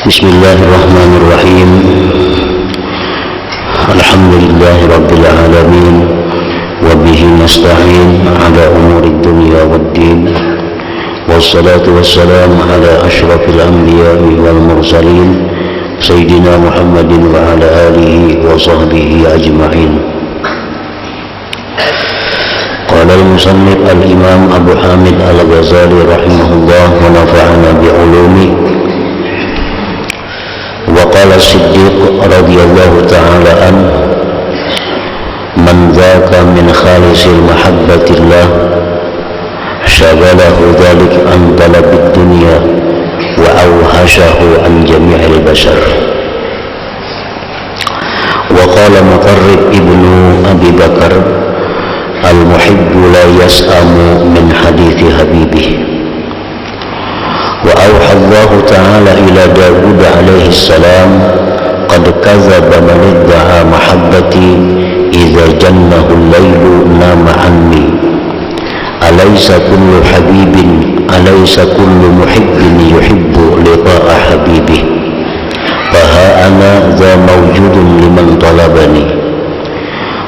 Bismillahirrahmanirrahim. Alhamdulillahi alamin. Wa bihi nasta'in ala umurid dunya waddin. Wassalatu wassalamu ala ashrafil anbiya'i wal mursalin Sayyidina Muhammadin wa ala alihi wa sahbihi ajma'in. Qala al-musannif al-imam Abu Hamid al-Ghazali rahimahullah wa nafa'ana bi'ulumi. وقال الصديق رضي الله تعالى عنه من ذاك من خالص المحبة الله شغله ذلك عن طلب الدنيا وأوحشه عن جميع البشر. وقال مقرب ابن أبي بكر المحب لا يسأم من حديث حبيبه. وأوحى الله تعالى إلى داود عليه السلام قد كذب من ادعى محبتي إذا جنه الليل نام عني. أليس كل حبيب أليس كل محب يحب لقاء حبيبه. فها أنا ذا موجود لمن طلبني.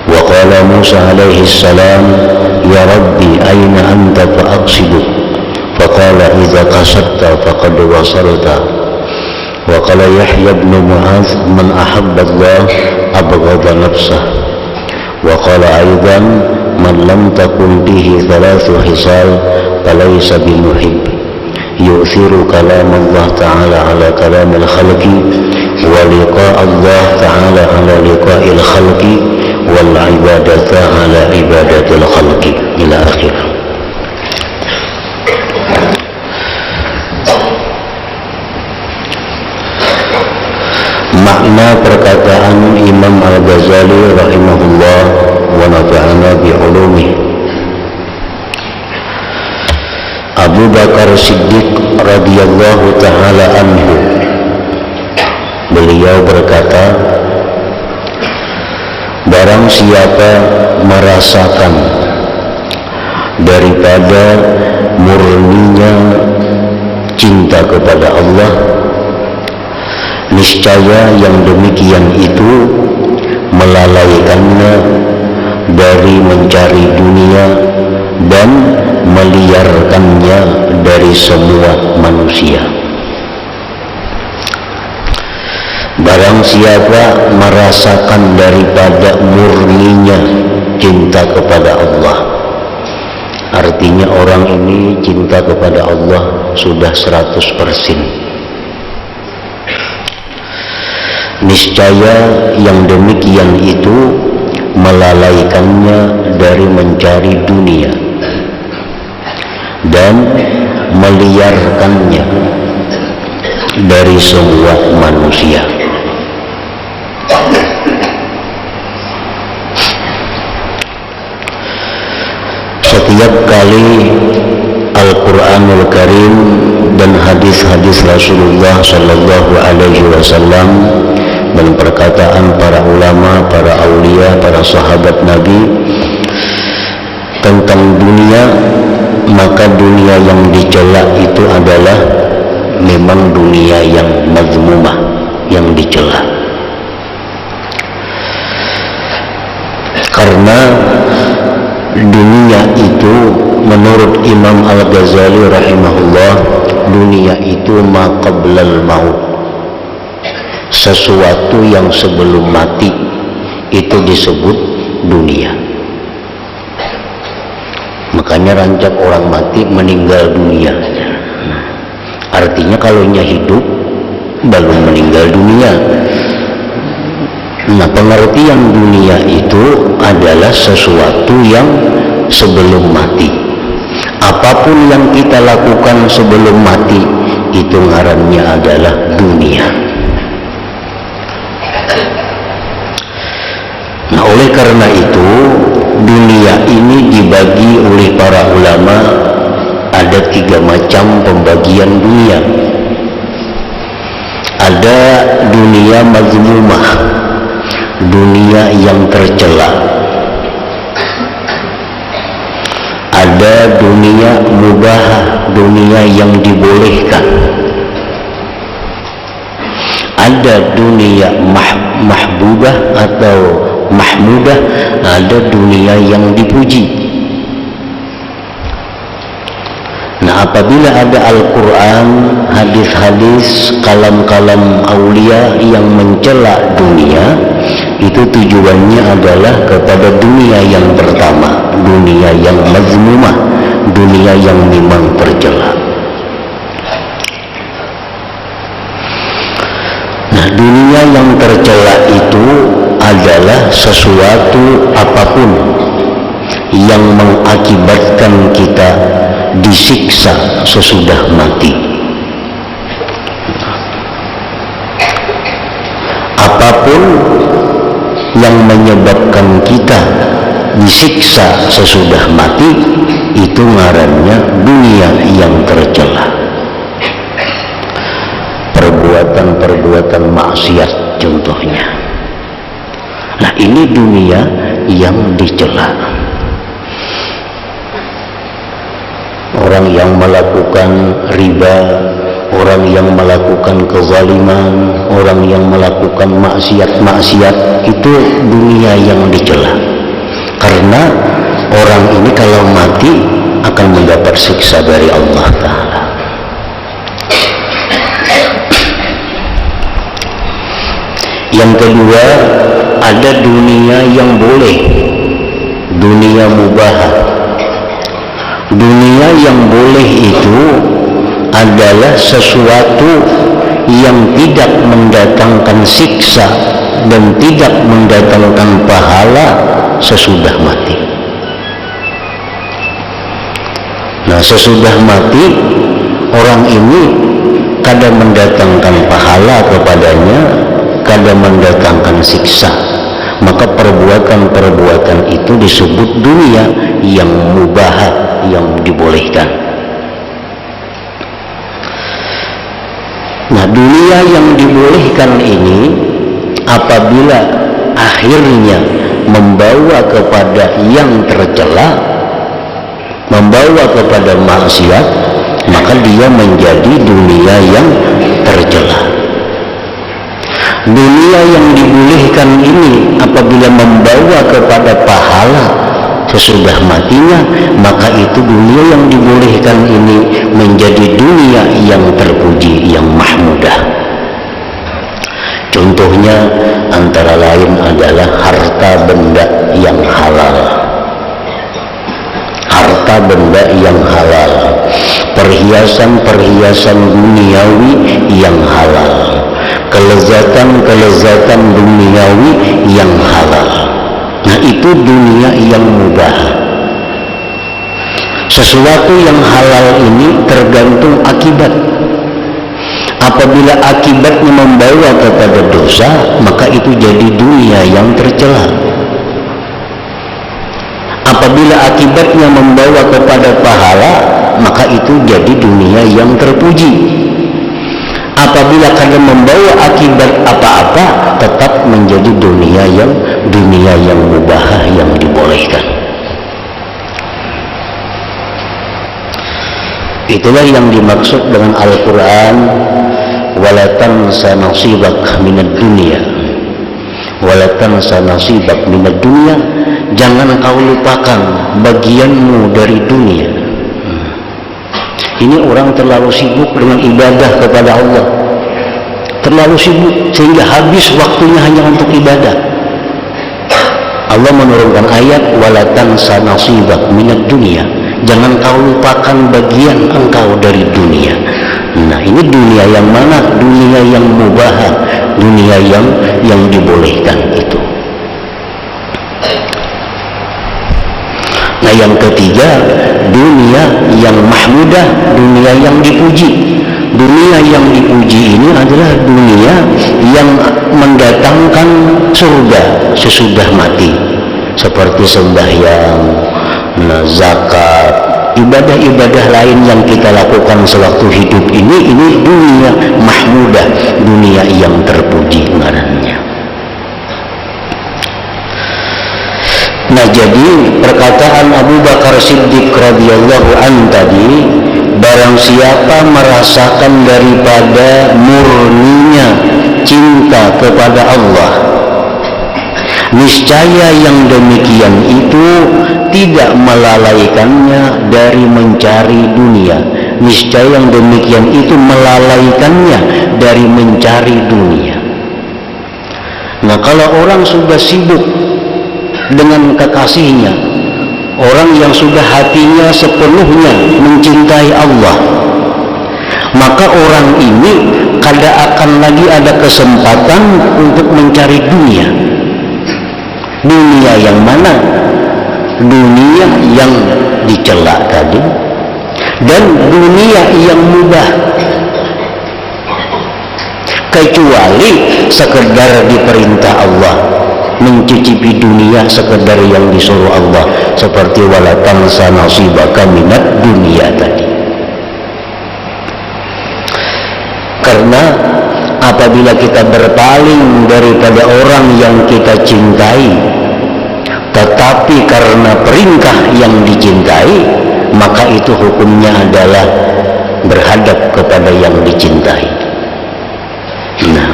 وقال موسى عليه السلام يا ربي أين أنت فأقصدك. فقال إذا قصدت فقد وصلت. وقال يحيى بن معاذ من أحب الله أبغض نفسه. وقال أيضا من لم تكن به ثلاث خصال فليس بمحب يؤثر كلام الله تعالى على كلام الخلق ولقاء الله تعالى على لقاء الخلق والعبادة على عبادة الخلق إلى آخره. Makna perkataan Imam Al-Ghazali rahimahullah wa nafa'ana bi'ulumi. Abu Bakar Siddiq radhiyallahu ta'ala anhu, beliau berkata, barang siapa merasakan daripada murninya cinta kepada Allah, niscaya yang demikian itu melalaikannya dari mencari dunia dan meliarkannya dari semua manusia. Barang siapa merasakan daripada murninya cinta kepada Allah, artinya orang ini cinta kepada Allah sudah 100%. Niscaya yang demikian itu melalaikannya dari mencari dunia dan meliarkannya dari semua manusia. Setiap kali Al-Quranul Karim dan hadis-hadis Rasulullah Sallallahu Alaihi Wasallam dan perkataan para ulama, para aulia, para sahabat Nabi tentang dunia, maka dunia yang dicela itu adalah memang dunia yang mazmumah, yang dicela. Karena dunia itu menurut Imam Al-Ghazali rahimahullah, dunia itu ma qablal maut, sesuatu yang sebelum mati itu disebut dunia. Makanya rancak orang mati meninggal dunia. Artinya kalau nya hidup belum meninggal dunia. Nah, pengertian dunia itu adalah sesuatu yang sebelum mati. Apapun yang kita lakukan sebelum mati itu ngarannya adalah dunia. Nah, oleh karena itu dunia ini dibagi oleh para ulama, ada 3 macam pembagian dunia. Ada dunia mazmumah, dunia yang tercela. Ada dunia mubah, dunia yang dibolehkan. Ada dunia mahbubah atau mahmudah, ada dunia yang dipuji. Nah, apabila ada Al-Quran, hadis-hadis, kalam-kalam aulia yang mencela dunia, itu tujuannya adalah kepada dunia yang pertama, dunia yang mazmumah, dunia yang memang tercela. Nah, dunia yang tercela itu adalah sesuatu apapun yang mengakibatkan kita disiksa sesudah mati. Apapun yang menyebabkan kita disiksa sesudah mati, itu ngarannya dunia yang tercela. Perbuatan-perbuatan maksiat contohnya. Nah, ini dunia yang dicela. Orang yang melakukan riba, orang yang melakukan kezaliman, orang yang melakukan maksiat-maksiat, itu dunia yang dicela. Karena orang ini kalau mati akan mendapat siksa dari Allah Ta'ala. Yang kedua, ada dunia yang boleh, dunia mubah. Dunia yang boleh itu adalah sesuatu yang tidak mendatangkan siksa dan tidak mendatangkan pahala sesudah mati. Nah, sesudah mati orang ini kadang mendatangkan pahala kepadanya, kadang mendatangkan siksa. Maka perbuatan-perbuatan itu disebut dunia yang mubah, yang dibolehkan. Nah, dunia yang dibolehkan ini apabila akhirnya membawa kepada yang tercela, membawa kepada maksiat, maka dia menjadi dunia yang tercela. Dunia yang dibolehkan ini apabila membawa kepada pahala sesudah matinya, maka itu dunia yang dibolehkan ini menjadi dunia yang terpuji, yang mahmudah. Contohnya antara lain adalah harta benda yang halal. Harta benda yang halal, perhiasan-perhiasan duniawi yang halal, kelezatan-kelezatan duniawi yang halal. Nah, itu dunia yang mubah. Sesuatu yang halal ini tergantung akibat. Apabila akibatnya membawa kepada dosa, maka itu jadi dunia yang tercela. Apabila akibatnya membawa kepada pahala, maka itu jadi dunia yang terpuji. Apabila kadang membawa akibat apa-apa, tetap menjadi dunia yang mubah, yang dibolehkan. Itulah yang dimaksud dengan Al-Quran, wala tansa nasibak minad dunya, wala tansa nasibak minad dunya, jangan kau lupakan bagianmu dari dunia. Ini orang terlalu sibuk dengan ibadah kepada Allah, terlalu sibuk sehingga habis waktunya hanya untuk ibadah. Allah menurunkan ayat wala tansa nasibak minad dunya, jangan kau lupakan bagian engkau dari dunia. Nah, ini dunia yang mana? Dunia yang mubah, dunia yang dibolehkan itu. Nah, yang ketiga, dunia yang mahmudah, dunia yang dipuji. Dunia yang dipuji ini adalah dunia yang mendatangkan surga sesudah mati, seperti sembahyang, zakat, ibadah-ibadah lain yang kita lakukan sewaktu hidup ini dunia mahmudah, dunia yang terpuji ngarannya. Nah, jadi perkataan Abu Bakar Siddiq radhiyallahu anhu tadi, barang siapa merasakan daripada murninya cinta kepada Allah, niscaya yang demikian itu tidak melalaikannya dari mencari dunia. Niscaya yang demikian itu melalaikannya dari mencari dunia. Nah, kalau orang sudah sibuk dengan kekasihnya, orang yang sudah hatinya sepenuhnya mencintai Allah, maka orang ini kada akan lagi ada kesempatan untuk mencari dunia. Dunia yang mana? Dunia yang dicela tadi, dan dunia yang mudah, kecuali sekedar diperintah Allah, mencicipi dunia sekedar yang disuruh Allah, seperti wala tansa nasibaka minad dunia tadi. Karena apabila kita berpaling daripada orang yang kita cintai, tetapi karena perintah yang dicintai, maka itu hukumnya adalah berhadap kepada yang dicintai. Nah,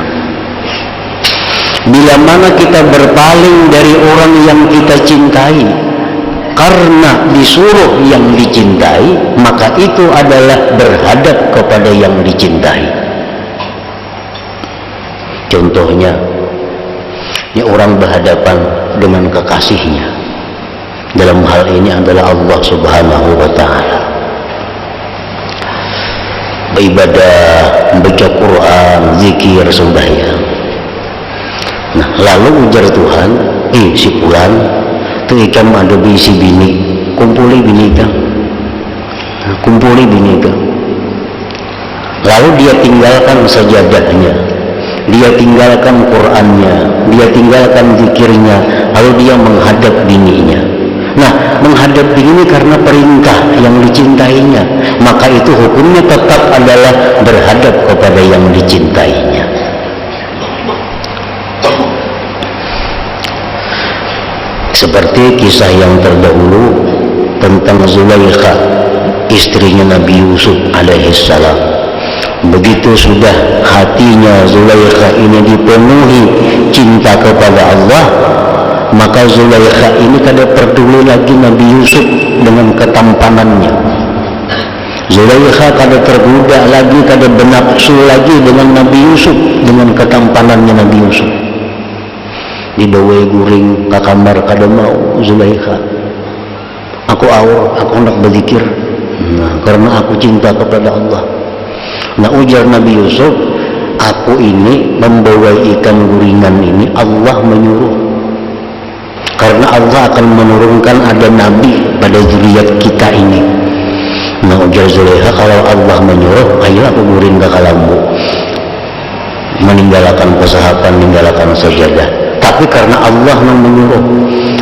bila mana kita berpaling dari orang yang kita cintai karena disuruh yang dicintai, maka itu adalah berhadap kepada yang dicintai. Contohnya, ya orang berhadapan dengan kekasihnya. Dalam hal ini adalah Allah Subhanahu wa Ta'ala. Beribadah, membaca Quran, zikir, sembahyang. Nah, lalu ujar Tuhan, si fulan, tu ikan ada si bini, kumpuli bini kan, kumpuli bini kan. Lalu dia tinggalkan sajadahnya, dia tinggalkan Qurannya, dia tinggalkan zikirnya, lalu dia menghadap bininya. Nah, menghadap bini karena perintah yang dicintainya, maka itu hukumnya tetap adalah berhadap kepada yang dicintainya. Seperti kisah yang terdahulu tentang Zulaikha, istrinya Nabi Yusuf alaihissalam. Begitu sudah hatinya Zulaikha ini dipenuhi cinta kepada Allah, maka Zulaikha ini kada peduli lagi Nabi Yusuf dengan ketampanannya. Zulaikha kada tergoda lagi, kada bernafsu lagi dengan Nabi Yusuf, dengan ketampanannya Nabi Yusuf. Dibawa guring ke kamar, kada mau Zulaikha. Aku awur, aku hendak berzikir. Nah, karena aku cinta kepada Allah. Nah, ujar Nabi Yusuf, aku ini membawa ikan guringan ini Allah menyuruh. Karena Allah akan menurunkan ada nabi pada zuriat kita ini. Nah, ujar Zulaikha, kalau Allah menyuruh, ayo aku guring ke kalambu, meninggalkan pesahapan, meninggalkan sajadah. Tapi karena Allah yang menyuruh.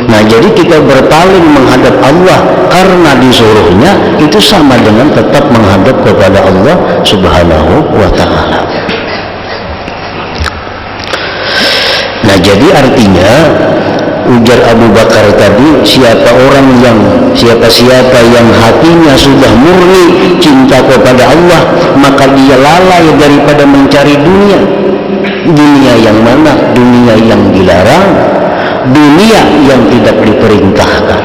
Nah, jadi kita berpaling menghadap Allah karena disuruhnya, itu sama dengan tetap menghadap kepada Allah Subhanahu wa Ta'ala. Nah, jadi artinya ujar Abu Bakar tadi, siapa yang hatinya sudah murni cinta kepada Allah, maka dia lalai daripada mencari dunia. Dunia yang mana? Dunia yang dilarang, dunia yang tidak diperintahkan,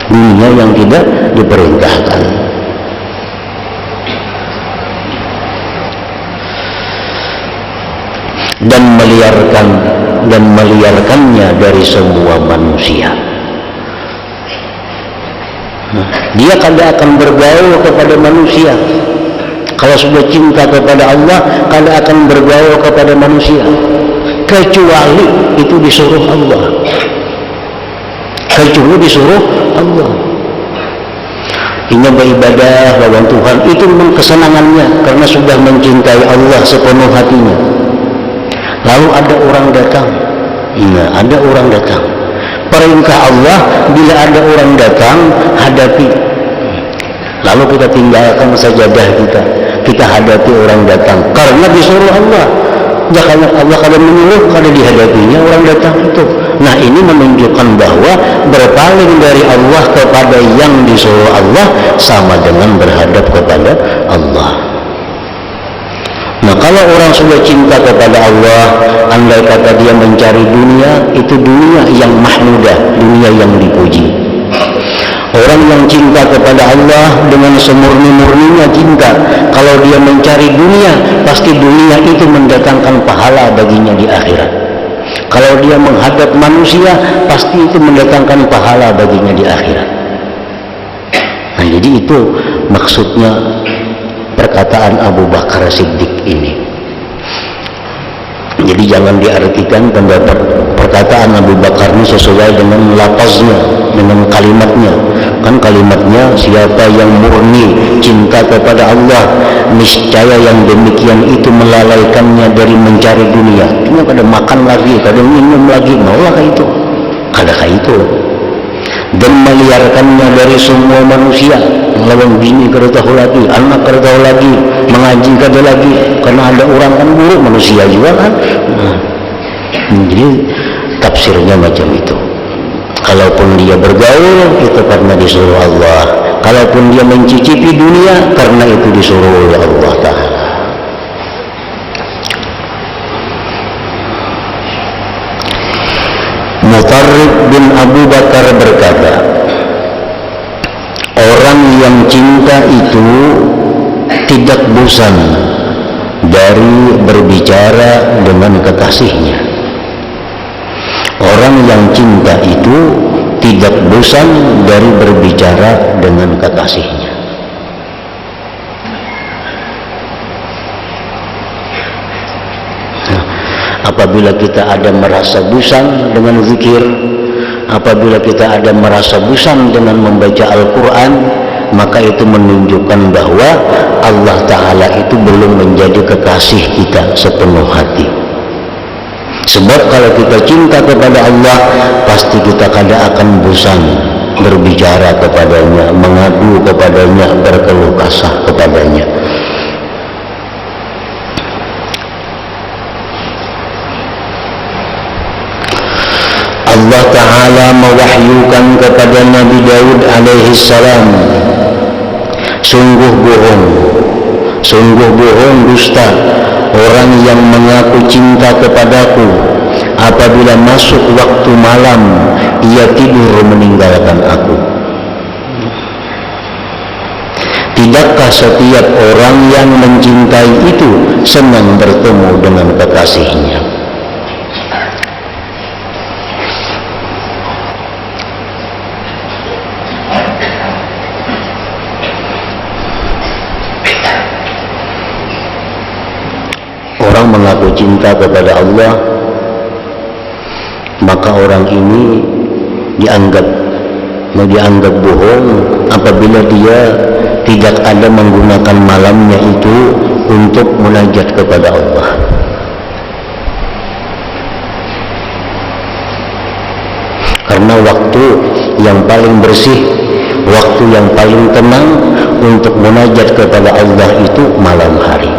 dunia yang tidak diperintahkan. Dan meliarkannya dari semua manusia. Dia kada akan bergaul kepada manusia. Kalau sudah cinta kepada Allah, kada akan bergaul kepada manusia, kecuali itu disuruh Allah. Kecuali disuruh Allah. Ini beribadah lawan Tuhan, itu memang kesenangannya karena sudah mencintai Allah sepenuh hatinya. Lalu ada orang datang. Nah, ada orang datang. Perintah Allah, bila ada orang datang, hadapi. Lalu kita tinggalkan sajadah kita hadapi orang datang karena disuruh Allah. Jangan Allah kada menyuruh, kada dihadapinya orang datang itu. Nah, ini menunjukkan bahwa berpaling dari Allah kepada yang disuruh Allah sama dengan berhadap kepada Allah. Nah, Nah, kalau orang sudah cinta kepada Allah, andai kata dia mencari dunia, itu dunia yang mahmudah, dunia yang dipuji. Orang yang cinta kepada Allah dengan semurni-murninya cinta, kalau dia mencari dunia, pasti dunia itu mendatangkan pahala baginya di akhirat. Kalau dia menghadap manusia, pasti itu mendatangkan pahala baginya di akhirat. Nah, jadi itu maksudnya perkataan Abu Bakar Siddiq ini. Jadi jangan diartikan pendapat perkataan Abu Bakar ini sesuai dengan lafaznya, dengan kalimatnya. Kan kalimatnya, siapa yang murni cinta kepada Allah, niscaya yang demikian itu melalaikannya dari mencari dunia. Cuma kadang makan lagi, kadang minum lagi, maulah itu, kadang itu. Dan meliarkannya dari semua manusia. Lawan bini kada tahu lagi, anak kada tahu lagi, mengaji kada lagi, karena ada orang kan buruk, manusia juga kan. Jadi tafsirnya macam itu. Kalaupun dia bergaul, itu karena disuruh Allah. Kalaupun dia mencicipi dunia, karena itu disuruh oleh Allah Ta'ala. Mutarrib bin Abu Bakar berkata, orang yang cinta itu tidak bosan dari berbicara dengan kekasihnya. Orang yang cinta itu tidak bosan dari berbicara dengan kekasihnya. Apabila kita ada merasa bosan dengan zikir, apabila kita ada merasa bosan dengan membaca Al-Quran, maka itu menunjukkan bahwa Allah Ta'ala itu belum menjadi kekasih kita sepenuh hati. Sebab kalau kita cinta kepada Allah, pasti kita kada akan bosan berbicara kepadanya, mengadu kepadanya, berkeluh kesah kepadanya. Allah Ta'ala mewahyukan kepada Nabi Daud alaihissalam, sungguh bohong dusta orang yang mengaku cinta kepadaku, apabila masuk waktu malam ia tidur meninggalkan aku. Tidakkah setiap orang yang mencintai itu senang bertemu dengan kekasihnya? Mengaku cinta kepada Allah, maka orang ini dianggap bohong apabila dia tidak ada menggunakan malamnya itu untuk munajat kepada Allah. Karena waktu yang paling bersih, waktu yang paling tenang untuk munajat kepada Allah itu malam hari.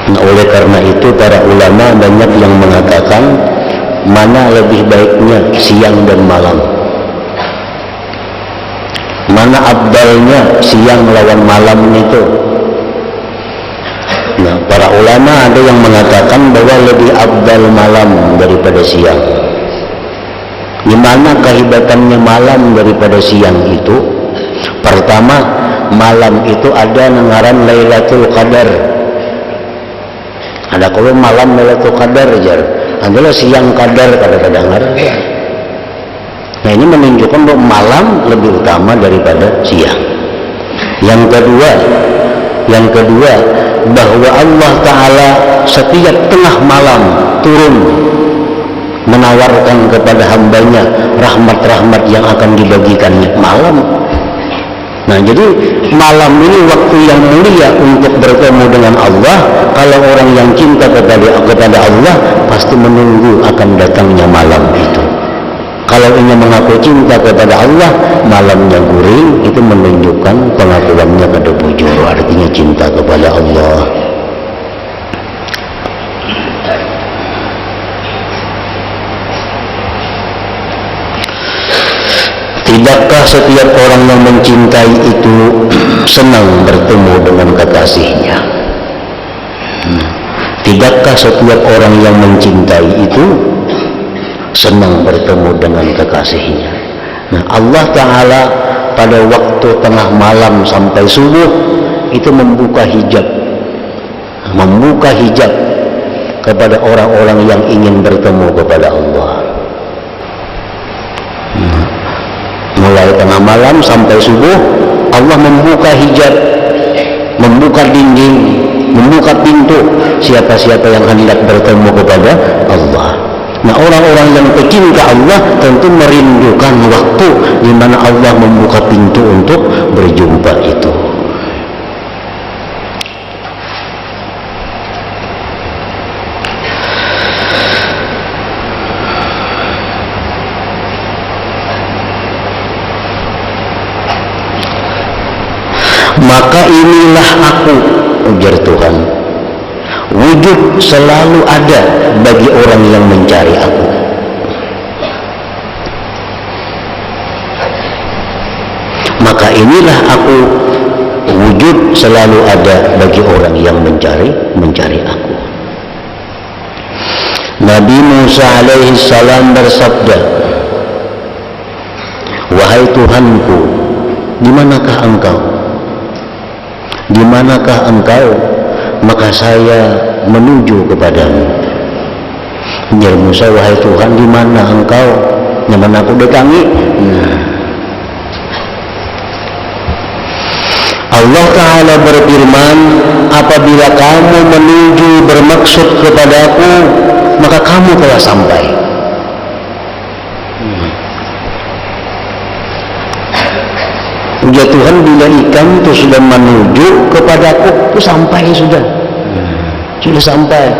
Nah, oleh karena itu para ulama banyak yang mengatakan mana lebih baiknya siang dan malam, mana abdalnya siang lawan malam itu. Nah, para ulama ada yang mengatakan bahwa lebih abdal malam daripada siang. Di mana kehebatannya malam daripada siang itu? Pertama, malam itu ada ngaran Lailatul Qadar. Ada kalau malam Lailatul Qadar jar, adalah siang Qadar kadang-kadang. Nah, ini menunjukkan bahwa malam lebih utama daripada siang. Yang kedua bahwa Allah Ta'ala setiap tengah malam turun menawarkan kepada hambanya rahmat-rahmat yang akan dibagikannya malam. Nah, jadi malam ini waktu yang mulia untuk bertemu dengan Allah. Kalau orang yang cinta kepada Allah pasti menunggu akan datangnya malam itu. Kalau ingin mengaku cinta kepada Allah, malamnya guring, itu menunjukkan pengakuannya kada bujur, artinya cinta kepada Allah. Tidakkah setiap orang yang mencintai itu senang bertemu dengan kekasihnya? Tidakkah setiap orang yang mencintai itu senang bertemu dengan kekasihnya? Nah, Allah Ta'ala pada waktu tengah malam sampai subuh itu membuka hijab kepada orang-orang yang ingin bertemu kepada Allah. Mulai tengah malam sampai subuh, Allah membuka hijab, membuka dinding, membuka pintu siapa-siapa yang hendak bertemu kepada Allah. Nah, orang-orang yang pecinta Allah tentu merindukan waktu di mana Allah membuka pintu untuk berjumpa itu. Maka inilah aku, ujar Tuhan, wujud selalu ada bagi orang yang mencari aku. Maka inilah aku, wujud selalu ada bagi orang yang mencari aku. Nabi Musa alaihi salam bersabda, wahai Tuhanku, di manakah engkau? Di manakah engkau? Maka saya menuju kepadamu. Ujar Musa, wahai Tuhan, di mana engkau? Di mana aku datangi? Allah Ta'ala berfirman, apabila kamu menuju bermaksud kepadaku, maka kamu telah sampai. Ujar Tuhan, bila ikan itu sudah menuju kepadaku, itu sampai sudah sampai.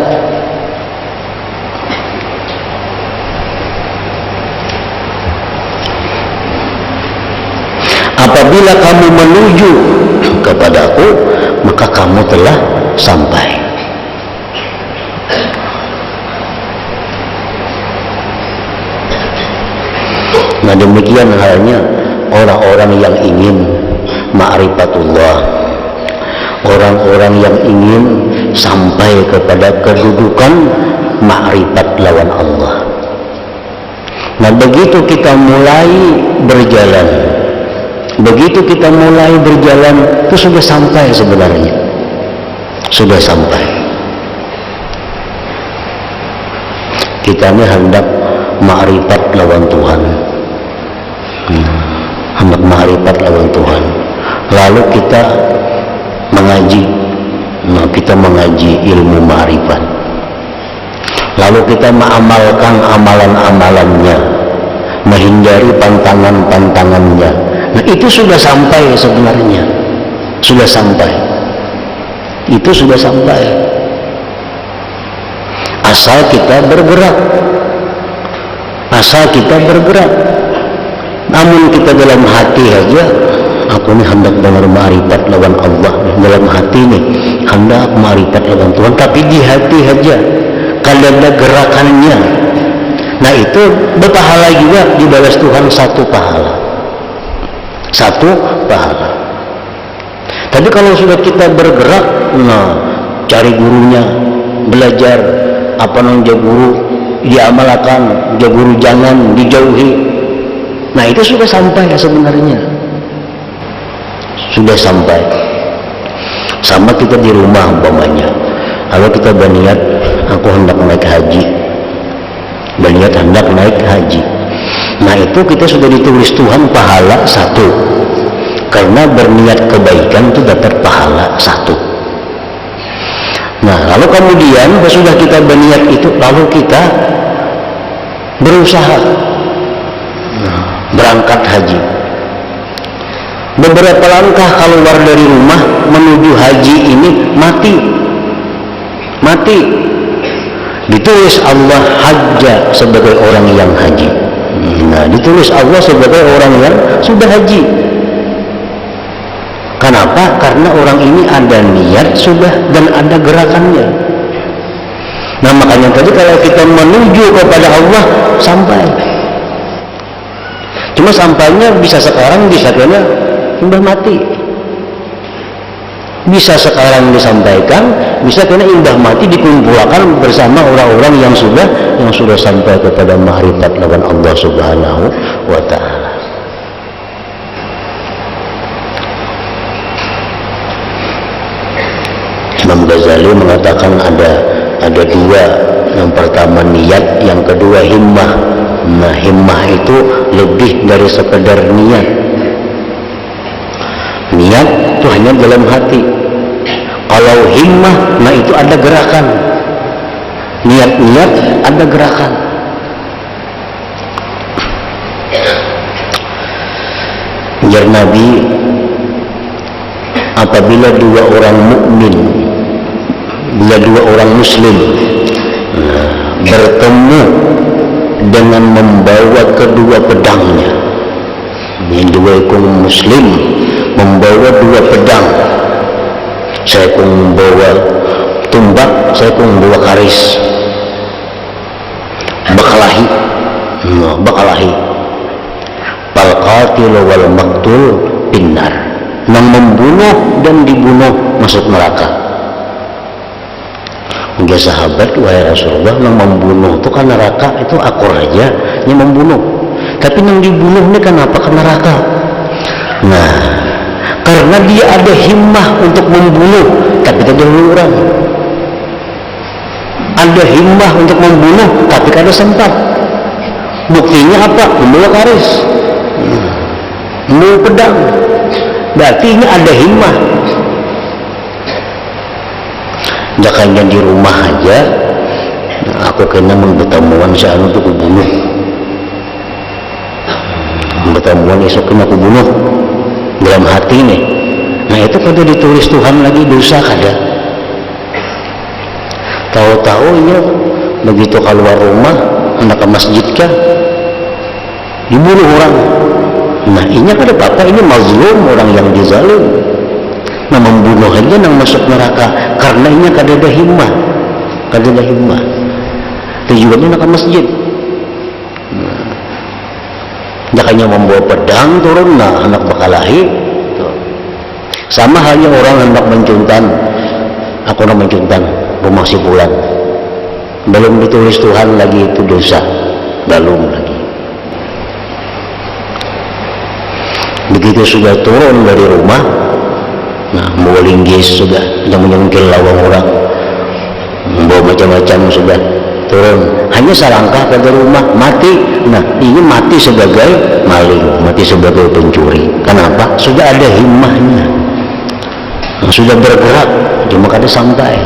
Apabila kamu menuju kepadaku, maka kamu telah sampai. Nah, demikian halnya orang-orang yang ingin ma'rifatullah, orang-orang yang ingin sampai kepada kedudukan ma'rifat lawan Allah. Nah, begitu kita mulai berjalan, itu sudah sampai sebenarnya, sudah sampai. Kita ini hendak ma'rifat lawan Tuhan, hendak ma'rifat lawan Tuhan. Lalu kita mengaji, kita mengaji ilmu ma'rifat. Lalu kita mengamalkan amalan-amalannya, menghindari pantangan-pantangannya. Nah, itu sudah sampai sebenarnya, sudah sampai. Itu sudah sampai. Asal kita bergerak, namun kita dalam hati aja, aku ini hendak dengar ma'rifat lawan Allah, dalam hati nih hendak ma'rifat lawan Tuhan, tapi di hati aja, kalau ada gerakannya, nah itu berpahala juga, dibalas Tuhan satu pahala. Tapi kalau sudah kita bergerak, nah cari gurunya, belajar apa namanya guru, diamalkan, guru jangan dijauhi. Nah, itu sudah sampai sebenarnya, sudah sampai. Sama kita di rumah umpamanya, kalau kita berniat aku hendak naik haji, nah itu kita sudah ditulis Tuhan pahala 1, karena berniat kebaikan itu dapat pahala 1. Nah, lalu kemudian sesudah kita berniat itu, lalu kita berusaha berangkat haji. Beberapa langkah keluar dari rumah menuju haji ini mati. Ditulis Allah hajja sebagai orang yang haji. Nah, ditulis Allah sebagai orang yang sudah haji. Kenapa? Karena orang ini ada niat sudah dan ada gerakannya. Nah, makanya tadi kalau kita menuju kepada Allah sampai. Cuma sampainya bisa sekarang, bisa kena imbah mati. Bisa sekarang disampaikan, bisa kena imbah mati dikumpulkan bersama orang-orang yang sudah sampai kepada ma'rifat lawan Allah Subhanahu wa ta'ala. Imam Ghazali mengatakan ada dua, yang pertama niat, yang kedua himmah. Nah, himmah itu lebih dari sekedar niat. Niat itu hanya dalam hati. Kalau himmah, nah itu ada gerakan. Niat-niat ada gerakan. Ujar Nabi, apabila dua orang mukmin, bila dua orang muslim bertemu dengan membawa kedua pedangnya, ini dua orang muslim membawa dua pedang, saya kung membawa tumbak, saya kung membawa karis, bakalahi fal qatil wal maqtul binnar, yang membunuh dan dibunuh masuk neraka. Enggak sahabat, wahai Rasulullah, yang membunuh itu kan neraka, itu akur aja yang membunuh, tapi yang dibunuh ini kenapa ke neraka? Nah, karena dia ada himmah untuk membunuh, tapi tidak orang. Ada himmah untuk membunuh, tapi kada sempat. Buktinya apa? Membawa karis, membawa pedang. Berarti ini ada himmah. Jakanya di rumah aja, aku kena mempertemuan seanu untuk kubunuh. Pertemuan esok kena kubunuh dalam hati nih. Nah itu kada ditulis Tuhan lagi dosa kada. Tahu-tahunya begitu keluar rumah hendak ke masjid kah, dibunuh orang. Nah ini kada apa-apa, ini mazlum, orang yang dizalim. Nah membunuh aja nang masuk neraka karena ini kada ada himmah, tujuannya nak ke masjid. Jakanya membawa pedang turun, nah anak bakalahi. Sama halnya orang hendak mencuntan, aku nak mencuntan rumah si fulan, belum ditulis Tuhan lagi itu dosa, belum lagi. Begitu sudah turun dari rumah, nah membawa linggis sudah, yang menyengkil lawang orang, membawa macam-macam sudah turun, hanya selangkah dari rumah mati. Nah ini mati sebagai maling, mati sebagai pencuri. Kenapa? Sudah ada himmahnya, nah, sudah bergerak, cuma kada sampai.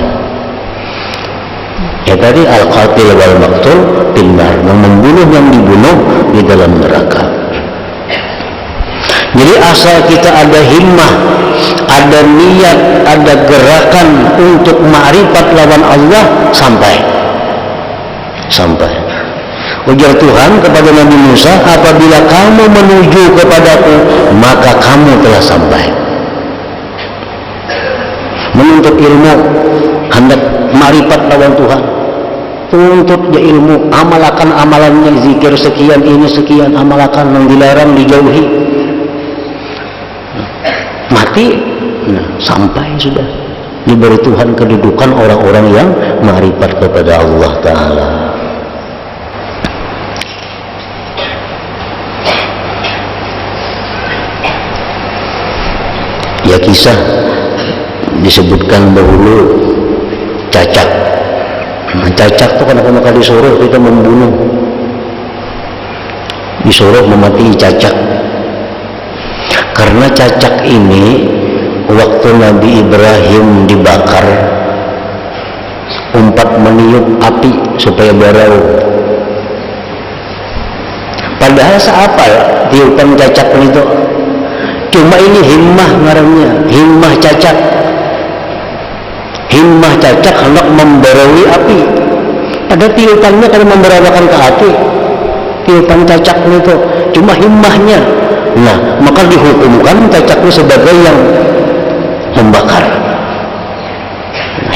Ya tadi al-qatil wal maqtul binnar, yang membunuh yang dibunuh di dalam neraka. Jadi asal kita ada himmah, ada niat, ada gerakan untuk ma'rifat lawan Allah, sampai. Ujar Tuhan kepada Nabi Musa, apabila kamu menuju kepadaku, maka kamu telah sampai. Menuntut ilmu, hendak ma'rifat lawan Tuhan, tuntut dia ilmu, amalkan amalannya, zikir sekian, ini sekian, amalkan, yang dilarang dijauhi. Mati, nah, sampai sudah diberi Tuhan kedudukan orang-orang yang ma'rifat kepada Allah Ta'ala. Ya kisah disebutkan dahulu Cacak. Nah, Cacak itu kenapa disuruh kita membunuh, disuruh memati Cacak. Karena Cacak ini waktu Nabi Ibrahim dibakar, umpat meniup api supaya barau. Padahal seapa tiupan Cacak itu? Cuma ini himmah ngarannya, himmah Cacak. Himmah Cacak hendak membaraui api. Ada tiupannya kalau memberawakan ke api. Tiupan Cacak itu cuma himmahnya. Nah, maka dihukumkan Cacak itu sebagai yang membakar.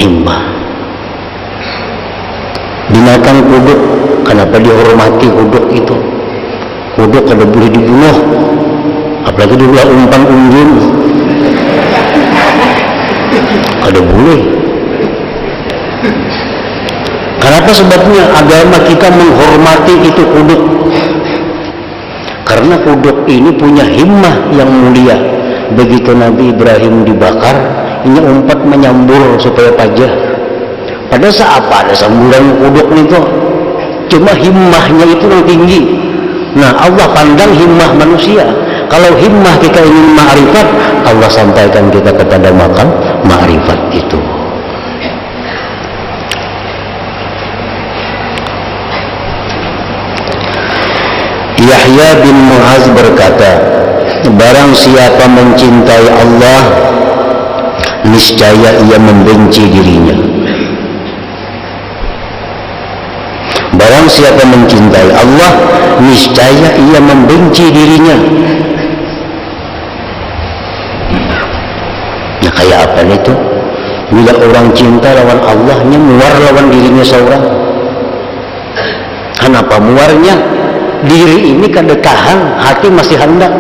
Himmah. Binatang kuduk, kenapa dihormati kuduk itu? Kodok kada boleh dibunuh, apalagi diulah umpan unggun, kada boleh. Kenapa sebabnya agama kita menghormati itu kodok? Karena kodok ini punya himmah yang mulia. Begitu Nabi Ibrahim dibakar, ini umpat menyambur supaya pajah. Pada saat apa ada samburan kodok itu? Cuma himmahnya itu yang tinggi. Nah, Allah pandang himmah manusia. Kalau himmah kita ingin ma'rifat, Allah sampaikan kita kepada makan ma'rifat itu. Yahya bin Mu'az berkata, barang siapa mencintai Allah, niscaya ia membenci dirinya. Barang siapa mencintai Allah, niscaya ia membenci dirinya. Nah, kayak apa itu? Bila orang cinta lawan Allahnya, muar lawan dirinya seorang. Kenapa muarnya? Diri ini kada tahan, hati masih hendak.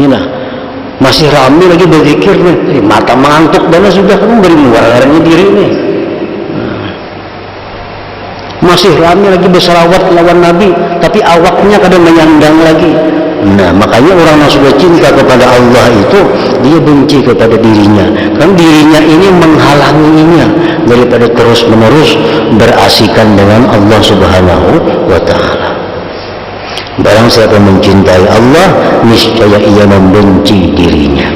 Ini nah, masih rame lagi berzikir nih, mata mengantuk dan sudah kamu beri muarnya diri nih. Masih rame lagi berselawat lawan Nabi, tapi awaknya kadang menyandang lagi. Nah, makanya orang yang sudah cinta kepada Allah itu, dia benci kepada dirinya. Kan dirinya ini menghalanginya daripada terus-menerus berasikan dengan Allah Subhanahu wa Ta'ala. Barang siapa mencintai Allah, niscaya ia membenci dirinya.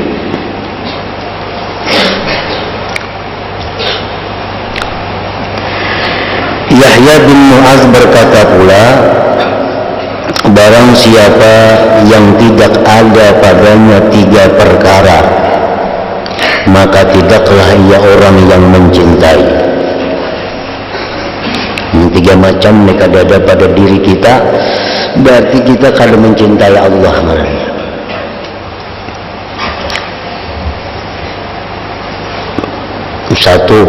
Yahya bin Mu'az berkata pula, barang siapa yang tidak ada padanya 3 perkara, maka tidaklah ia orang yang mencintai. 3 macam mereka ada pada diri kita, berarti kita kalau mencintai Allah. Satu,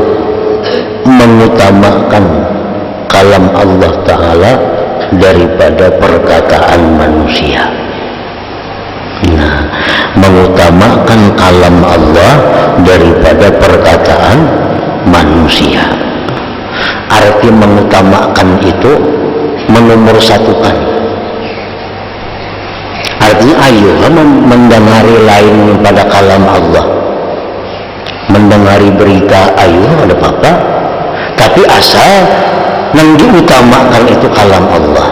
mengutamakan kalam Allah Ta'ala daripada perkataan manusia. Nah, mengutamakan kalam Allah daripada perkataan manusia. Arti mengutamakan itu menomorsatukan. Artinya ayo mendengari lain pada kalam Allah, mendengari berita ayo ada apa-apa, tapi asal yang diutamakan itu kalam Allah.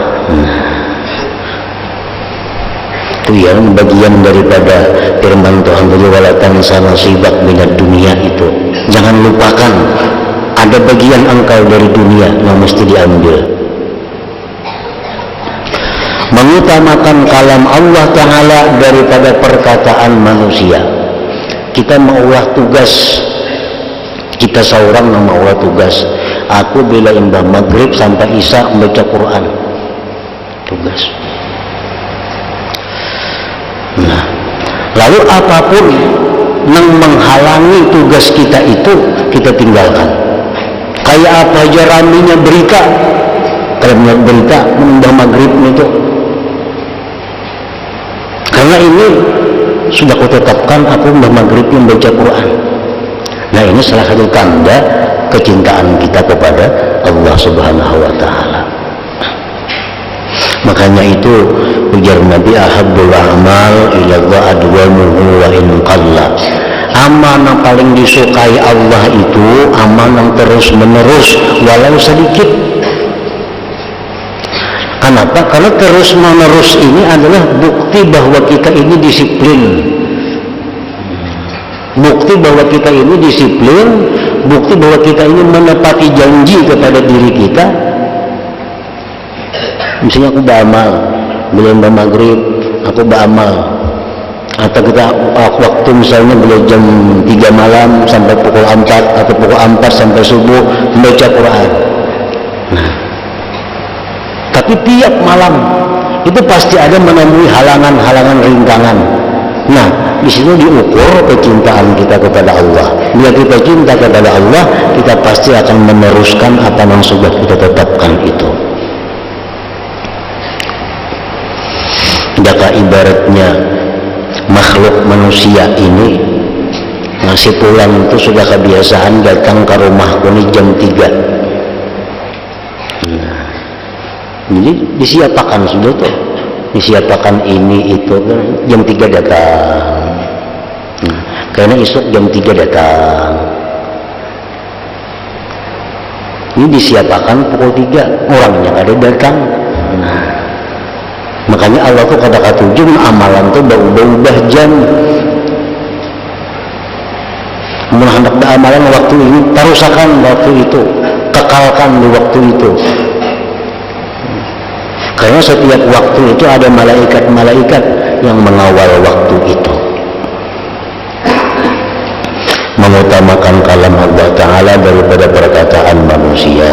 Itu yang bagian daripada firman Tuhan tadi, wala tansa nasibak minad dunia itu. Jangan lupakan ada bagian engkau dari dunia yang mesti diambil. Mengutamakan kalam Allah Ta'ala daripada perkataan manusia. Kita maulah tugas, kita seorang yang maulah tugas. Aku bila imbah maghrib sampai isya membaca Quran, tugas. Nah, lalu apapun yang menghalangi tugas kita itu kita tinggalkan. Kayak apa aja raminya berita, kalau melihat berita menambah maghrib itu, karena ini sudah kutetapkan aku menambah maghrib membaca Quran. Nah, ini salah satu tanda kecintaan kita kepada Allah Subhanahu wa Ta'ala. Makanya itu ujar Nabi, ahabbul a'mal ila Allah adwamuhu wa in qalla. Amal yang paling disukai Allah itu amal yang terus menerus walau sedikit. Kenapa? Karena terus menerus ini adalah bukti bahwa kita ini disiplin. Bukti bahwa kita ini disiplin, bukti bahwa kita ini menepati janji kepada diri kita. Misalnya aku beramal, bila maghrib aku beramal, atau kita waktu misalnya boleh jam 3 malam sampai pukul 4 atau pukul 4 sampai subuh membaca Quran. Nah, tapi tiap malam itu pasti ada menemui halangan-halangan, rintangan. Nah, di sini diukur kecintaan kita kepada Allah. Bila kita cinta kepada Allah, kita pasti akan meneruskan apa yang sudah kita tetapkan itu. Jaka ibaratnya makhluk manusia ini ngasih pulang itu sudah kebiasaan datang ke rumahku ini jam 3. Nah, jadi disiapakan sudah tuh, disiapakan ini itu jam 3 datang. Nah, karena esok jam 3 datang. Ini disiapakan pukul 3, orangnya ada datang. Nah, makanya Allah tuh kata-kata amalan tuh berubah jam. Hendak amalan waktu ini, tarusakan waktu itu, kekalkan di waktu itu. Karena setiap waktu itu ada malaikat-malaikat yang mengawal waktu itu. Mengutamakan kalam Allah Ta'ala daripada perkataan manusia.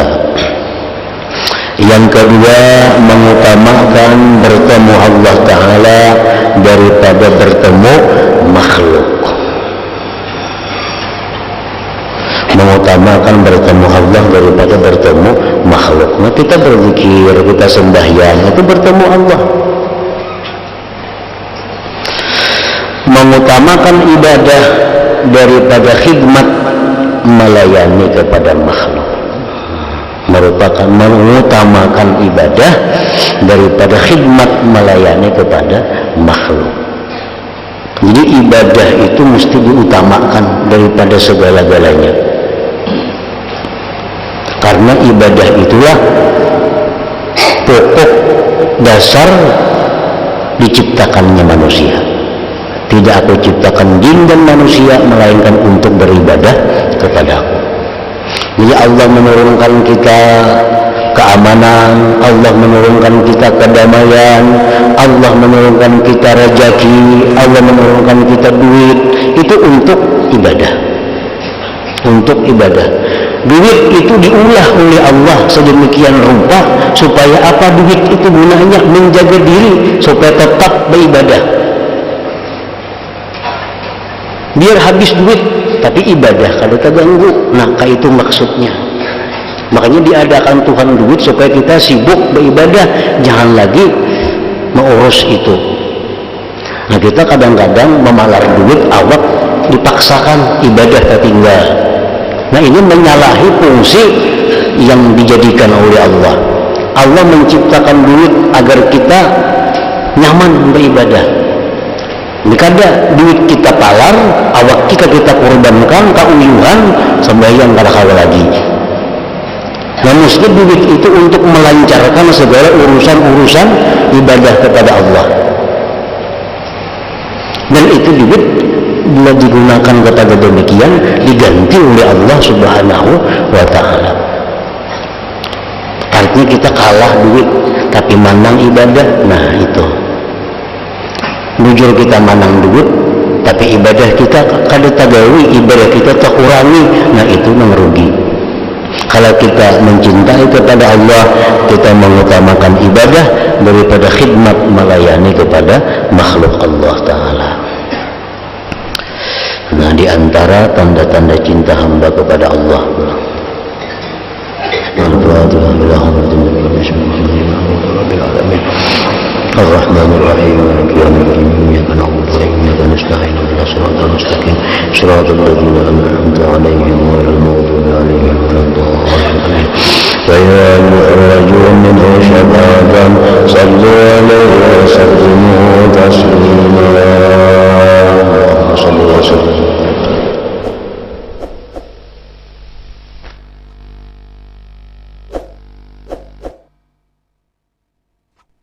Yang kedua, mengutamakan bertemu Allah Ta'ala daripada bertemu makhluk. Mengutamakan bertemu Allah daripada bertemu makhluk. Nah, kita berzikir, kita sembahyang, itu bertemu Allah. Mengutamakan ibadah daripada khidmat melayani kepada makhluk. Merupakan mengutamakan ibadah daripada khidmat melayani kepada makhluk. Jadi ibadah itu mesti diutamakan daripada segala-galanya. Karena ibadah itulah pokok dasar diciptakannya manusia. Tidak aku ciptakan jin dan manusia melainkan untuk beribadah kepadaku. Jadi Allah menurunkan kita keamanan, Allah menurunkan kita kedamaian, Allah menurunkan kita rezeki, Allah menurunkan kita duit, itu untuk ibadah. Untuk ibadah. Duit itu diulah oleh Allah sedemikian rupa supaya apa? Duit itu gunanya menjaga diri supaya tetap beribadah. Biar habis duit tapi ibadah kada terganggu. Nah, itu maksudnya. Makanya diadakan Tuhan duit supaya kita sibuk beribadah, jangan lagi mengurus itu. Nah, kita kadang-kadang memalar duit awak dipaksakan ibadah tertinggal. Nah, ini menyalahi fungsi yang dijadikan oleh Allah. Allah menciptakan duit agar kita nyaman beribadah. Kada duit kita palar, awak kita korbankan, keuyuhan, sembahyang kada kalah lagi. Nah, mesti duit itu untuk melancarkan segala urusan-urusan ibadah kepada Allah. Dan itu duit bila digunakan kepada demikian diganti oleh Allah Subhanahu wa Ta'ala. Artinya kita kalah duit tapi menang ibadah. Nah, itu bujur kita menang duit tapi ibadah kita kada tagawi, ibadah kita terkurangi. Nah, itu merugi. Kalau kita mencintai kepada Allah, kita mengutamakan ibadah daripada khidmat melayani kepada makhluk Allah Ta'ala. Nah, di antara tanda-tanda cinta hamba kepada Allah. Ar-Rahmanir-Rahim, Maliki yaumiddin, iyyaka na'budu wa iyyaka nasta'in, ihdinas siratal mustaqim, siratal ladzina an'amta 'alaihim ghairil maghdubi 'alaihim waladdallin. Ya ayyuhalladzina amanu shafa'atan sallu 'alaihi wa sallimu taslima. Sallallahu alaihi wasallam.